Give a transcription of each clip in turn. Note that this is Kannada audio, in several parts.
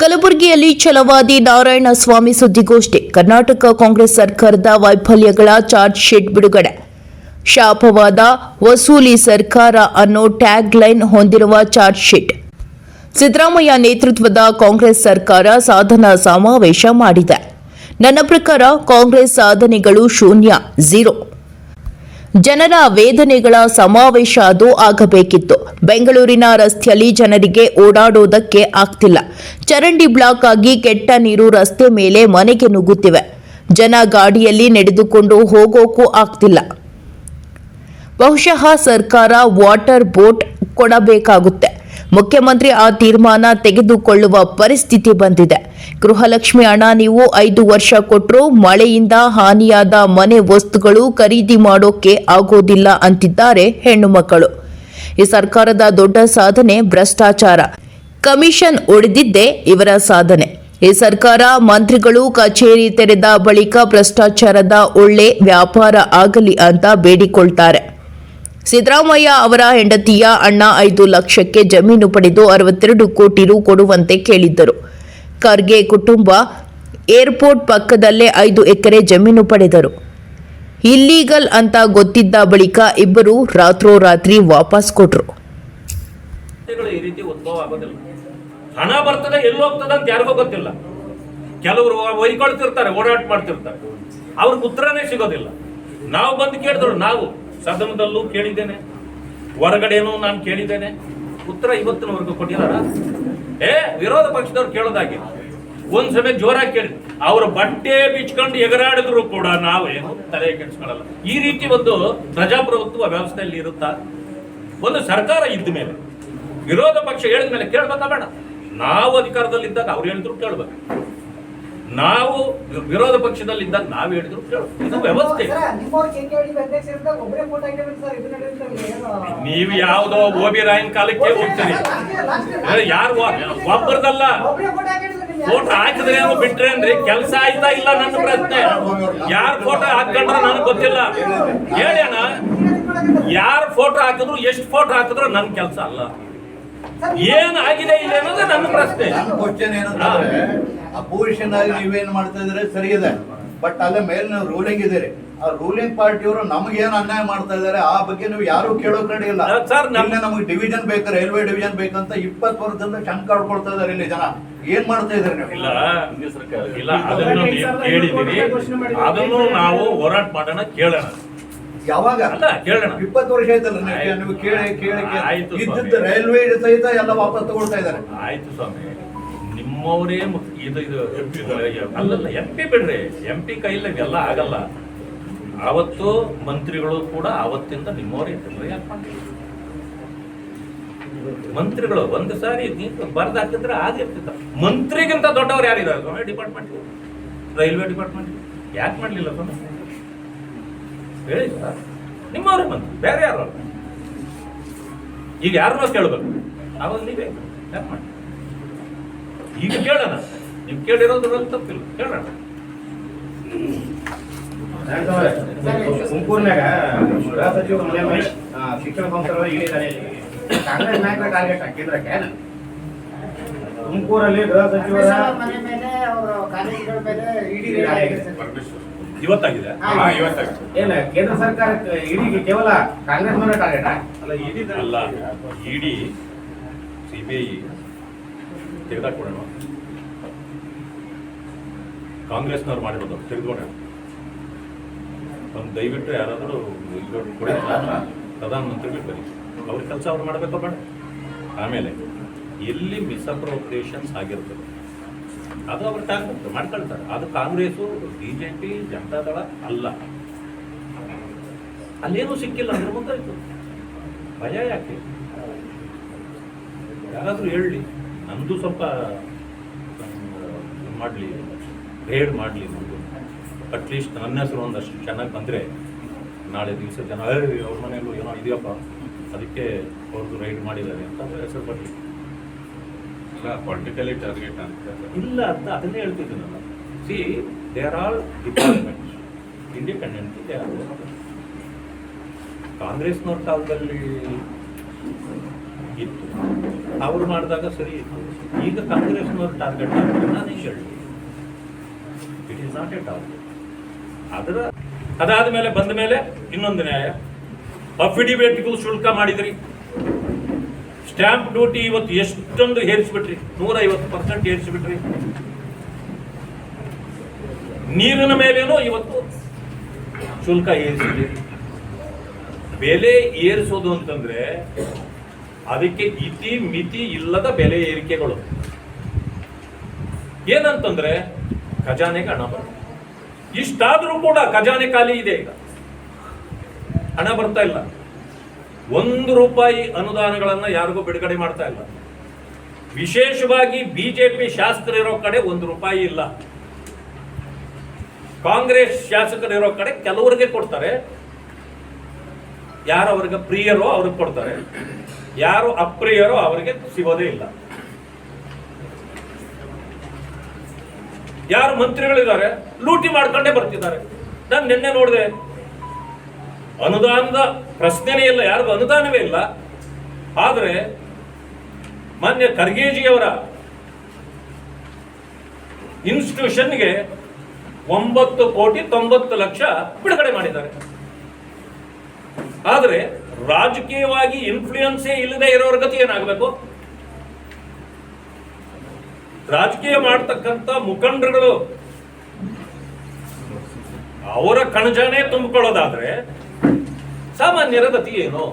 ಕಲಬುರಗಿಯಲ್ಲಿ ಛಲವಾದಿ ನಾರಾಯಣಸ್ವಾಮಿ ಸುದ್ದಿಗೋಷ್ಠಿ. ಕರ್ನಾಟಕ ಕಾಂಗ್ರೆಸ್ ಸರ್ಕಾರದ ವೈಫಲ್ಯಗಳ ಚಾರ್ಜ್ ಶೀಟ್ ಬಿಡುಗಡೆ. ಶಾಪವಾದ ವಸೂಲಿ ಸರ್ಕಾರ ಅನ್ನೋ ಟ್ಯಾಗ್ ಲೈನ್ ಹೊಂದಿರುವ ಚಾರ್ಜ್ ಶೀಟ್. ಸಿದ್ದರಾಮಯ್ಯ ನೇತೃತ್ವದ ಕಾಂಗ್ರೆಸ್ ಸರ್ಕಾರ ಸಾಧನಾ ಸಮಾವೇಶ ಮಾಡಿದೆ. ನನ್ನ ಪ್ರಕಾರ ಕಾಂಗ್ರೆಸ್ ಸಾಧನೆಗಳು ಶೂನ್ಯ, ಝೀರೋ. ಜನರ ವೇದನೆಗಳ ಸಮಾವೇಶ ಅದು ಆಗಬೇಕಿತ್ತು. ಬೆಂಗಳೂರಿನ ರಸ್ತೆಯಲ್ಲಿ ಜನರಿಗೆ ಓಡಾಡೋದಕ್ಕೆ ಆಗ್ತಿಲ್ಲ. ಚರಂಡಿ ಬ್ಲಾಕ್ ಆಗಿ ಕೆಟ್ಟ ನೀರು ರಸ್ತೆ ಮೇಲೆ ಮನೆಗೆ ನುಗ್ಗುತ್ತಿವೆ. ಜನ ಗಾಡಿಯಲ್ಲಿ ನಡೆದುಕೊಂಡು ಹೋಗೋಕ್ಕೂ ಆಗ್ತಿಲ್ಲ. ಬಹುಶಃ ಸರ್ಕಾರ ವಾಟರ್ ಬೋಟ್ ಕೊಡಬೇಕಾಗುತ್ತೆ. ಮುಖ್ಯಮಂತ್ರಿ ಆ ತೀರ್ಮಾನ ತೆಗೆದುಕೊಳ್ಳುವ ಪರಿಸ್ಥಿತಿ ಬಂದಿದೆ. ಗೃಹಲಕ್ಷ್ಮಿ ಹಣ ನೀವು 5 ವರ್ಷ ಕೊಟ್ಟರೂ ಮಳೆಯಿಂದ ಹಾನಿಯಾದ ಮನೆ ವಸ್ತುಗಳು ಖರೀದಿ ಮಾಡೋಕೆ ಆಗೋದಿಲ್ಲ ಅಂತಿದ್ದಾರೆ ಹೆಣ್ಣು ಮಕ್ಕಳು. ಈ ಸರ್ಕಾರದ ದೊಡ್ಡ ಸಾಧನೆ ಭ್ರಷ್ಟಾಚಾರ. ಕಮಿಷನ್ ಒಡೆದಿದ್ದೇ ಇವರ ಸಾಧನೆ. ಈ ಸರ್ಕಾರ ಮಂತ್ರಿಗಳು ಕಚೇರಿ ತೆರೆದ ಬಳಿಕ ಭ್ರಷ್ಟಾಚಾರದ ಒಳ್ಳೆ ವ್ಯಾಪಾರ ಆಗಲಿ ಅಂತ ಬೇಡಿಕೊಳ್ತಾರೆ. ಸಿದ್ದರಾಮಯ್ಯ ಅವರ ಹೆಂಡತಿಯ ಅಣ್ಣ 5 ಲಕ್ಷಕ್ಕೆ ಜಮೀನು ಪಡೆದು 62 ಕೋಟಿ ರು ಕೊಡುವಂತೆ ಕೇಳಿದ್ದರು. ಖರ್ಗೆ ಕುಟುಂಬ ಏರ್ಪೋರ್ಟ್ ಪಕ್ಕದಲ್ಲೇ 5 ಎಕರೆ ಜಮೀನು ಪಡೆದರು. ಇಲ್ಲೀಗಲ್ ಅಂತ ಗೊತ್ತಿದ್ದ ಬಳಿಕ ಇಬ್ಬರು ರಾತ್ರೋರಾತ್ರಿ ವಾಪಸ್ ಕೊಟ್ರು. ಈ ರೀತಿ ಉದ್ಭವ ಆಗೋದಿಲ್ಲ. ಹಣ ಬರ್ತದೆ ಎಲ್ಲಿ ಹೋಗ್ತದೆ ಅಂತ ಯಾರಿಗೂ ಗೊತ್ತಿಲ್ಲ. ಕೆಲವರು ಒಯ್ಕೊಳ್ತಿರ್ತಾರೆ, ಓಡಾಟ ಮಾಡ್ತಿರ್ತಾರೆ, ಅವ್ರಿಗೆ ಉತ್ತರನೇ ಸಿಗೋದಿಲ್ಲ. ನಾವು ಬಂದು ಕೇಳಿದ್ರು, ನಾವು ಸದನದಲ್ಲೂ ಕೇಳಿದ್ದೇನೆ, ಹೊರಗಡೆನೂ ನಾನು ಕೇಳಿದ್ದೇನೆ, ಉತ್ತರ ಇವತ್ತಿನವರೆಗೂ ಕೊಟ್ಟಿಲ್ಲ. ವಿರೋಧ ಪಕ್ಷದವ್ರು ಕೇಳೋದಾಗಿ ಒಂದ್ಸಲ ಜೋರಾಗಿ ಕೇಳಿ ಅವ್ರ ಬಟ್ಟೆ ಬಿಚ್ಕೊಂಡು ಎಗರಾಡಿದ್ರು ಕೂಡ ನಾವೇನು ತಲೆ ಕೆಡಿಸ್ಕೊಳ್ಳಲ್ಲ. ಈ ರೀತಿ ಒಂದು ಪ್ರಜಾಪ್ರಭುತ್ವ ವ್ಯವಸ್ಥೆಯಲ್ಲಿ ಇರುತ್ತಾ? ಒಂದು ಸರ್ಕಾರ ಇದ್ದ ಮೇಲೆ ವಿರೋಧ ಪಕ್ಷ ಹೇಳಿದ ಮೇಲೆ ಕೇಳ್ಬೇಕಾ ಬೇಡ? ನಾವು ಅಧಿಕಾರದಲ್ಲಿದ್ದಾಗ ಅವ್ರು ಹೇಳಿದ್ರು ಕೇಳ್ಬೇಕು, ನಾವು ವಿರೋಧ ಪಕ್ಷದಲ್ಲಿದ್ದಾಗ ನಾವು ಹೇಳಿದ್ರು ಕೇಳಬೇಕು. ಇದು ವ್ಯವಸ್ಥೆ. ನೀವು ಯಾವುದೋ ಓಬಿ ರಾಯನ್ ಕಾಲಕ್ಕೆ ಹೋಗ್ತೀರಿ. ಯಾರು ಒಬ್ಬರದಲ್ಲ, ಫೋಟೋ ಹಾಕಿದ್ರೆ ಬಿಟ್ರೆ ಅಂದ್ರೆ ಕೆಲಸ ಆಯ್ತಾ ಇಲ್ಲ ನನ್ನ ಪ್ರಶ್ನೆ. ಯಾರು ಫೋಟೋ ಹಾಕೊಂಡ್ರೆ ನನಗೆ ಗೊತ್ತಿಲ್ಲ. ಹೇಳಿ ಅಣ್ಣ, ಯಾರು ಫೋಟೋ ಹಾಕಿದ್ರು, ಎಷ್ಟು ಫೋಟೋ ಹಾಕಿದ್ರು ನನ್ನ ಕೆಲಸ ಅಲ್ಲ. ಏನ್ ಆಗಿದೆ ಇಲ್ಲ ಅನ್ನೋದು ನನ್ನ ಪ್ರಶ್ನೆ. ಕ್ವಶನ್ ಏನಂದ್ರೆ, ಅಪೋಸಿಷನ್ ಆಗಿ ನೀವೇನ್ ಮಾಡ್ತಾ ಇದ್ರೆ ಸರಿ ಇದೆ, ಬಟ್ ಅಲ್ಲೇ ಮೇಲೆ ನೀವು ರೂಲಿಂಗ್ ಇದ್ದೀರಿ. ಆ ರೂಲಿಂಗ್ ಪಾರ್ಟಿಯವರು ನಮಗೇನು ಅನ್ಯಾಯ ಮಾಡ್ತಾ ಇದಾರೆ ಆ ಬಗ್ಗೆ ನೀವು ಯಾರು ಕೇಳೋಕ್ ರೆಡಿ ಇಲ್ಲ. ನಮಗೆ ಡಿವಿಷನ್ ಬೇಕು, ರೈಲ್ವೆ ಡಿವಿಷನ್ ಬೇಕಂತ 20 ವರ್ಷದಿಂದ ಶಂಕ ಆಡ್ಕೊಳ್ತಾ ಇದಾರೆ ಇಲ್ಲಿ ಜನ. ಏನ್ ಮಾಡ್ತಾ ಇದ್ರಿ ನೀವು? ಇಲ್ಲ, ಅದನ್ನು ಕೇಳಿದೀವಿ, ಅದನ್ನು ನಾವು ಹೋರಾಟ ಮಾಡೋಣ, ಕೇಳೋಣ. ಯಾವಾಗ ಅಲ್ಲ ಕೇಳೋಣ. 20 ವರ್ಷ ಆಯ್ತಲ್ಲ ನೀವು ಕೇಳಿ ಇದ್ದದ್ದು ರೈಲ್ವೆ ಸಹಿತ ಎಲ್ಲ ವಾಪಸ್ ತಗೊಳ್ತಾ ಇದಾರೆ. ಆಯ್ತು ಸ್ವಾಮಿ, ನಿಮ್ಮವರೇ ಇದು ಅಲ್ಲಲ್ಲ. MP ಬಿಡ್ರಿ, MP ಕೈಲ್ಲ ಎಲ್ಲ ಆಗಲ್ಲ. ಅವತ್ತು ಮಂತ್ರಿಗಳು ಕೂಡ ಅವತ್ತಿಂದ ನಿಮ್ಮವರೇ ಇರ್ತಿದ್ರು. ಯಾಕೆ ಮಾಡ್ತೀವಿ? ಮಂತ್ರಿಗಳು ಒಂದು ಸಾರಿ ಬರ್ದು ಹಾಕಿದ್ರೆ ಆಗಿರ್ತಿದ್ದ. ಮಂತ್ರಿಗಿಂತ ದೊಡ್ಡವ್ರು ಯಾರಿದ್ದಾರೆ ಸ್ವಾಮಿ? Department, railway department. ಯಾಕೆ ಮಾಡ್ಲಿಲ್ಲ ಸ್ವಾಮಿ? ಹೇಳಿ ಸರ್, ನಿಮ್ಮವ್ರಿಗೆ ಬಂದು ಬೇರೆ ಯಾರು? ಈಗ ಯಾರನ್ನೋ ಕೇಳ್ಬೇಕು, ಅವಾಗ ನೀವೇ ಯಾಕೆ ಮಾಡಿ? ಈಗ ಕೇಳೋಣ, ನೀವು ಕೇಳಿರೋದ್ರಲ್ಲಿ ತಪ್ಪಿಲ್ಲ, ಕೇಳೋಣ. ತುಮಕೂರಿನಾಗ ಗೃಹ ಸಚಿವ ಮನೆ ಶಿಕ್ಷಣ ಸಂಸ್ಥೆಗಳು ಇಳಿದಾರೆ. ಕಾಂಗ್ರೆಸ್ ನಾಯಕರ ಟಾರ್ಗೆಟ್ ಕೇಂದ್ರಕ್ಕೆ ತುಮಕೂರಲ್ಲಿ ಗೃಹ ಸಚಿವರ ಇವತ್ತಾಗಿದೆ. ಏನ ಕೇಂದ್ರ ಸರ್ಕಾರ ಇಡಿಗೆ ಕೇವಲ ಕಾಂಗ್ರೆಸ್ ಮೇಲೆ ಟಾರ್ಗೆಟ್ ಅಲ್ಲ? ಅಲ್ಲ, ಇಡಿ CBI ತೆಗೆದಾಕೊಡೋಣ. ಕಾಂಗ್ರೆಸ್ನವ್ರು ಮಾಡಿರೋದು ತೆಗೆದುಕೊಡೋಣ. ಒಂದು ದಯವಿಟ್ಟು ಯಾರಾದರೂ ಕೊಡಿ, ಪ್ರಧಾನಮಂತ್ರಿಗಳು ಬರೀ ಅವ್ರ ಕೆಲಸ ಅವ್ರು ಮಾಡಬೇಕು ಬೇಡ. ಆಮೇಲೆ ಎಲ್ಲಿ ಮಿಸ್ಅಪ್ರೋಪ್ರಿಯೇಷನ್ಸ್ ಆಗಿರ್ತದೆ ಅದು ಅವ್ರ ಟಾರ್ಗೆಟ್ ಮಾಡ್ಕೊಳ್ತಾರೆ. ಅದು ಕಾಂಗ್ರೆಸ್ಸು, BJP, ಜನತಾದಳ ಅಲ್ಲ. ಅಲ್ಲೇನೂ ಸಿಕ್ಕಿಲ್ಲ ಅಂದ್ರೆ ಮುಂದಾಯ್ತು. ಭಯ ಯಾಕೆ? ಯಾರಾದರೂ ಹೇಳಲಿ, ನಮ್ಮದು ಸ್ವಲ್ಪ ಮಾಡಲಿ, ರೇಡ್ ಮಾಡಲಿ. ನಮ್ಮದು ಅಟ್ಲೀಸ್ಟ್ ನನ್ನ ಹೆಸರು ಒಂದಷ್ಟು ಚೆನ್ನಾಗಿ ಬಂದರೆ ನಾಳೆ ದಿವಸ ಜನ ಅವ್ರ ಮನೆಯಲ್ಲೂ ಏನೋ ಇದೆಯಪ್ಪ, ಅದಕ್ಕೆ ಅವ್ರದ್ದು ರೈಡ್ ಮಾಡಿದ್ದಾರೆ ಅಂತ ಹೆಸರು ಬರಲಿ. ಪೊಲಿಟಿಕಲಿ ಟಾರ್ಗೆಟ್ ಅಂತ ಇಲ್ಲ ಅಂತ ಅದನ್ನೇ ಹೇಳ್ತಿದ್ದೀನಿ ನಾನು. See, they are all departments independently they are. ಕಾಂಗ್ರೆಸ್ನವ್ರ ಕಾಲದಲ್ಲಿ ಇತ್ತು. ಅವ್ರು ಮಾಡಿದಾಗ ಸರಿ ಇತ್ತು. ಈಗ ಕಾಂಗ್ರೆಸ್ನವ್ರು ಟಾರ್ಗೆಟ್ ಆಗ್ತಾರೆ. ನಾನು ಹಿಂಗೆ ಹೇಳಿ, it is not A target. ಅದಾದ ಮೇಲೆ ಬಂದ ಮೇಲೆ ಇನ್ನೊಂದು ನ್ಯಾಯ, ಅಫಿಡಿವಿಟ್ಗೂ ಶುಲ್ಕ ಮಾಡಿದ್ರಿ. ಸ್ಟ್ಯಾಂಪ್ ಡ್ಯೂಟಿ ಇವತ್ತು ಎಷ್ಟೊಂದು ಏರಿಸ್ಬಿಟ್ರಿ, 150% ಏರಿಸಿಬಿಟ್ರಿ. ನೀರಿನ ಮೇಲೇನೂ ಇವತ್ತು ಶುಲ್ಕ ಏರಿಸಿದ್ರಿ. ಬೆಲೆ ಏರಿಸೋದು ಅಂತಂದ್ರೆ ಅದಕ್ಕೆ ಇತಿ ಮಿತಿ ಇಲ್ಲದ ಬೆಲೆ ಏರಿಕೆಗಳು. ಏನಂತಂದ್ರೆ ಖಜಾನೆಗೆ ಹಣ ಬರುತ್ತೆ. ಇಷ್ಟಾದ್ರೂ ಕೂಡ ಖಜಾನೆ ಖಾಲಿ ಇದೆ. ಈಗ ಹಣ ಬರ್ತಾ ಇಲ್ಲ. 1 ರೂಪಾಯಿ ಅನುದಾನಗಳನ್ನ ಯಾರಿಗೂ ಬಿಡುಗಡೆ ಮಾಡ್ತಾ ಇಲ್ಲ. ವಿಶೇಷವಾಗಿ ಬಿಜೆಪಿ ಶಾಸಕರಿರೋ ಕಡೆ 1 ರೂಪಾಯಿ ಇಲ್ಲ. ಕಾಂಗ್ರೆಸ್ ಶಾಸಕರಿರೋ ಕಡೆ ಕೆಲವರಿಗೆ ಕೊಡ್ತಾರೆ, ಯಾರು ಅವ್ರಿಗೆ ಪ್ರಿಯರೋ ಅವ್ರಿಗೆ ಕೊಡ್ತಾರೆ, ಯಾರು ಅಪ್ರಿಯರೋ ಅವರಿಗೆ ಸಿಗೋದೇ ಇಲ್ಲ. ಯಾರು ಮಂತ್ರಿಗಳಿದ್ದಾರೆ ಲೂಟಿ ಮಾಡ್ಕೊಂಡೇ ಬರ್ತಿದ್ದಾರೆ. ನಾನು ನಿನ್ನೆ ನೋಡಿದೆ, ಅನುದಾನದ ಪ್ರಶ್ನೆನೇ ಇಲ್ಲ, ಯಾರಿಗೂ ಅನುದಾನವೇ ಇಲ್ಲ. ಆದರೆ ಮಾನ್ಯ ಖರ್ಗೆಜಿಯವರ ಇನ್ಸ್ಟಿಟ್ಯೂಷನ್ಗೆ 9,90,00,000 ಬಿಡುಗಡೆ ಮಾಡಿದ್ದಾರೆ. ಆದರೆ ರಾಜಕೀಯವಾಗಿ ಇನ್ಫ್ಲೂಯೆನ್ಸೇ ಇಲ್ಲದೆ ಇರೋರ ಗತಿ ಏನಾಗಬೇಕು? ರಾಜಕೀಯ ಮಾಡ್ತಕ್ಕಂಥ ಮುಖಂಡರುಗಳು ಅವರ ಕಣಜಾನೆ ತುಂಬಿಕೊಳ್ಳೋದಾದ್ರೆ ಸಾಮಾನ್ಯರ ಗತಿ ಏನು?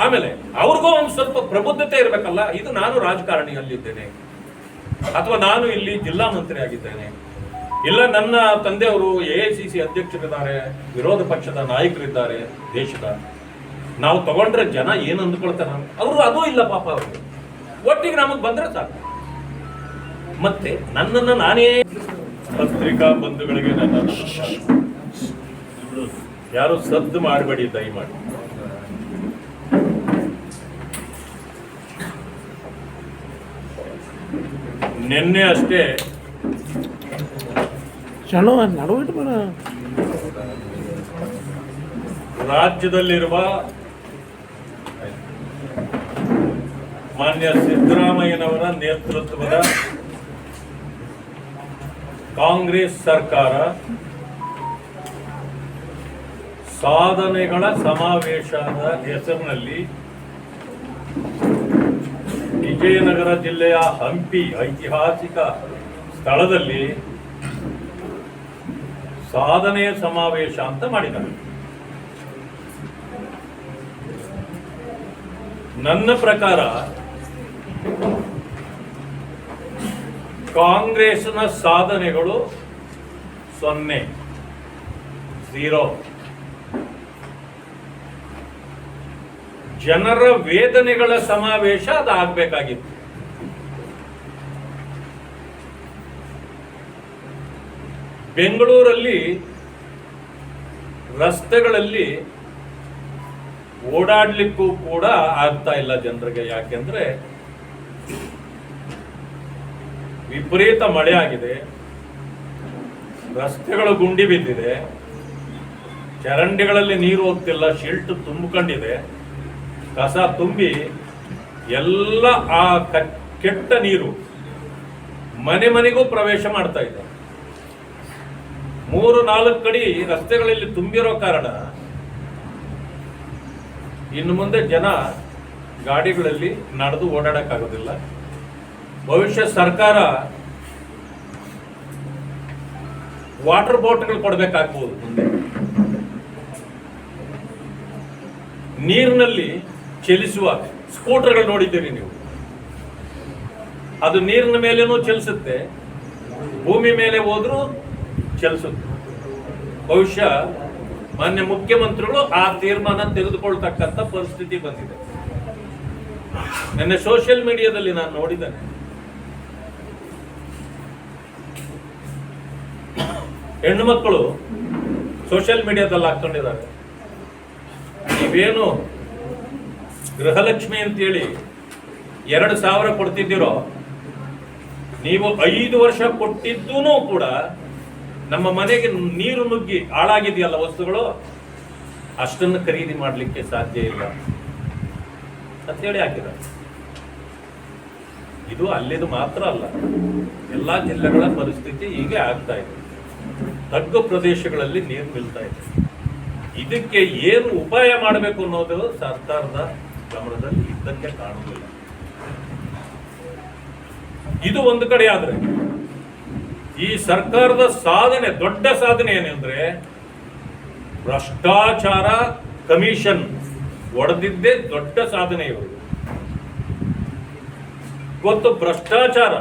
ಆಮೇಲೆ ಅವ್ರಿಗೂ ಒಂದು ಸ್ವಲ್ಪ ಪ್ರಬುದ್ಧತೆ ಇರಬೇಕಲ್ಲ. ಇದು ನಾನು ರಾಜಕಾರಣಿಯಲ್ಲಿದ್ದೇನೆ, ಅಥವಾ ನಾನು ಇಲ್ಲಿ ಜಿಲ್ಲಾ ಮಂತ್ರಿ ಆಗಿದ್ದೇನೆ, ಇಲ್ಲ ನನ್ನ ತಂದೆಯವರು AICC ಅಧ್ಯಕ್ಷರಿದ್ದಾರೆ, ವಿರೋಧ ಪಕ್ಷದ ನಾಯಕರಿದ್ದಾರೆ ದೇಶದ, ನಾವು ತಗೊಂಡ್ರೆ ಜನ ಏನು ಅಂದ್ಕೊಳ್ತಾರೆ ಅವರು ಅದೂ ಇಲ್ಲ ಪಾಪ. ಅವರು ಒಟ್ಟಿಗೆ ನಮಗೆ ಬಂದ್ರೆ ಸಾಕು. ಮತ್ತೆ ನನ್ನನ್ನು ನಾನೇ ಪತ್ರಿಕಾ ಬಂಧುಗಳಿಗೆ ನನ್ನ ನಮಸ್ಕಾರ. ಯಾರು ಸದ್ದು ಮಾಡಬೇಡಿ ದಯಮಾಡಿ. ನಿನ್ನೆ ಅಷ್ಟೇ ರಾಜ್ಯದಲ್ಲಿರುವ ಮಾನ್ಯ ಸಿದ್ದರಾಮಯ್ಯನವರ ನೇತೃತ್ವದ ಕಾಂಗ್ರೆಸ್ ಸರ್ಕಾರ ಸಾಧನೆಗಳ ಸಮಾವೇಶದ ಹೆಸರಿನಲ್ಲಿ ವಿಜಯನಗರ ಜಿಲ್ಲೆಯ ಹಂಪಿ ಐತಿಹಾಸಿಕ ಸ್ಥಳದಲ್ಲಿ ಸಾಧನೆಯ ಸಮಾವೇಶ ಅಂತ ಮಾಡಿದ್ದಾರೆ. ನನ್ನ ಪ್ರಕಾರ ಕಾಂಗ್ರೆಸ್ನ ಸಾಧನೆಗಳು 0. ಜನರ ವೇದನೆಗಳ ಸಮಾವೇಶ ಅದಾಗಬೇಕಾಗಿತ್ತು. ಬೆಂಗಳೂರಲ್ಲಿ ರಸ್ತೆಗಳಲ್ಲಿ ಓಡಾಡ್ಲಿಕ್ಕೂ ಕೂಡ ಆಗ್ತಾ ಇಲ್ಲ ಜನರಿಗೆ. ಯಾಕೆಂದ್ರೆ ವಿಪರೀತ ಮಳೆ ಆಗಿದೆ, ರಸ್ತೆಗಳು ಗುಂಡಿ ಬಿದ್ದಿದೆ, ಚರಂಡಿಗಳಲ್ಲಿ ನೀರು ಹೋಗ್ತಿಲ್ಲ, ಶಿಲ್ಟ್ ತುಂಬಿಕೊಂಡಿದೆ, ಕಸ ತುಂಬಿ ಎಲ್ಲ ಆ ಕೆಟ್ಟ ನೀರು ಮನೆ ಮನೆಗೂ ಪ್ರವೇಶ ಮಾಡ್ತಾ ಇದೆ. 3-4 ಕಡೆ ರಸ್ತೆಗಳಲ್ಲಿ ತುಂಬಿರೋ ಕಾರಣ ಇನ್ನು ಮುಂದೆ ಜನ ಗಾಡಿಗಳಲ್ಲಿ ನಡೆದು ಓಡಾಡಕ್ಕಾಗೋದಿಲ್ಲ. ಭವಿಷ್ಯ ಸರ್ಕಾರ ವಾಟರ್ ಬೋಟ್ಗಳು ಕೊಡಬೇಕಾಗ್ಬೋದು. ಮುಂದೆ ನೀರಿನಲ್ಲಿ ಚಲಿಸುವ ಸ್ಕೂಟರ್ಗಳು ನೋಡಿದ್ದೀರಿ ನೀವು. ಅದು ನೀರಿನ ಮೇಲೇನೂ ಚಲಿಸುತ್ತೆ, ಭೂಮಿ ಮೇಲೆ ಹೋದ್ರೂ ಚಲಿಸುತ್ತೆ. ಬಹುಶಃ ಮಾನ್ಯ ಮುಖ್ಯಮಂತ್ರಿಗಳು ಆ ತೀರ್ಮಾನ ತೆಗೆದುಕೊಳ್ತಕ್ಕಂಥ ಪರಿಸ್ಥಿತಿ ಬಂದಿದೆ. ನನ್ನ ಸೋಷಿಯಲ್ ಮೀಡಿಯಾದಲ್ಲಿ ನಾನು ನೋಡಿದ್ದೇನೆ. ಹೆಣ್ಣು ಮಕ್ಕಳು ಸೋಷಿಯಲ್ ಮೀಡಿಯಾದಲ್ಲಿ ಹಾಕೊಂಡಿದ್ದಾರೆ, ನೀವೇನು ಗೃಹಲಕ್ಷ್ಮಿ ಅಂತೇಳಿ 2,000 ಕೊಡ್ತಿದ್ದೀರೋ, ನೀವು 5 ವರ್ಷ ಕೊಟ್ಟಿದ್ದೂ ಕೂಡ ನಮ್ಮ ಮನೆಗೆ ನೀರು ನುಗ್ಗಿ ಹಾಳಾಗಿದೆಯಲ್ಲ ವಸ್ತುಗಳು, ಅಷ್ಟನ್ನು ಖರೀದಿ ಮಾಡಲಿಕ್ಕೆ ಸಾಧ್ಯ ಇಲ್ಲ ಅಂತೇಳಿ ಹಾಕಿದ್ದಾರೆ. ಇದು ಅಲ್ಲಿದು ಮಾತ್ರ ಅಲ್ಲ, ಎಲ್ಲ ಜಿಲ್ಲೆಗಳ ಪರಿಸ್ಥಿತಿ ಹೀಗೆ ಆಗ್ತಾ ಇದೆ. ತಗ್ಗು ಪ್ರದೇಶಗಳಲ್ಲಿ ನೀರು ನಿಲ್ತಾ ಇದೆ. ಇದಕ್ಕೆ ಏನು ಉಪಾಯ ಮಾಡಬೇಕು ಅನ್ನೋದು ಸರ್ಕಾರದ ಗಮನದಲ್ಲಿ ಇದ್ದಂತೆ ಕಾಣುವುದಿಲ್ಲ. ಇದು ಒಂದು ಕಡೆ ಆದ್ರೆ, ಈ ಸರ್ಕಾರದ ಸಾಧನೆ, ದೊಡ್ಡ ಸಾಧನೆ ಏನಂದ್ರೆ ಭ್ರಷ್ಟಾಚಾರ ಕಮಿಷನ್ ಹೊಡೆದಿದ್ದೇ ದೊಡ್ಡ ಸಾಧನೆ ಇವರು. ಇವತ್ತು ಭ್ರಷ್ಟಾಚಾರ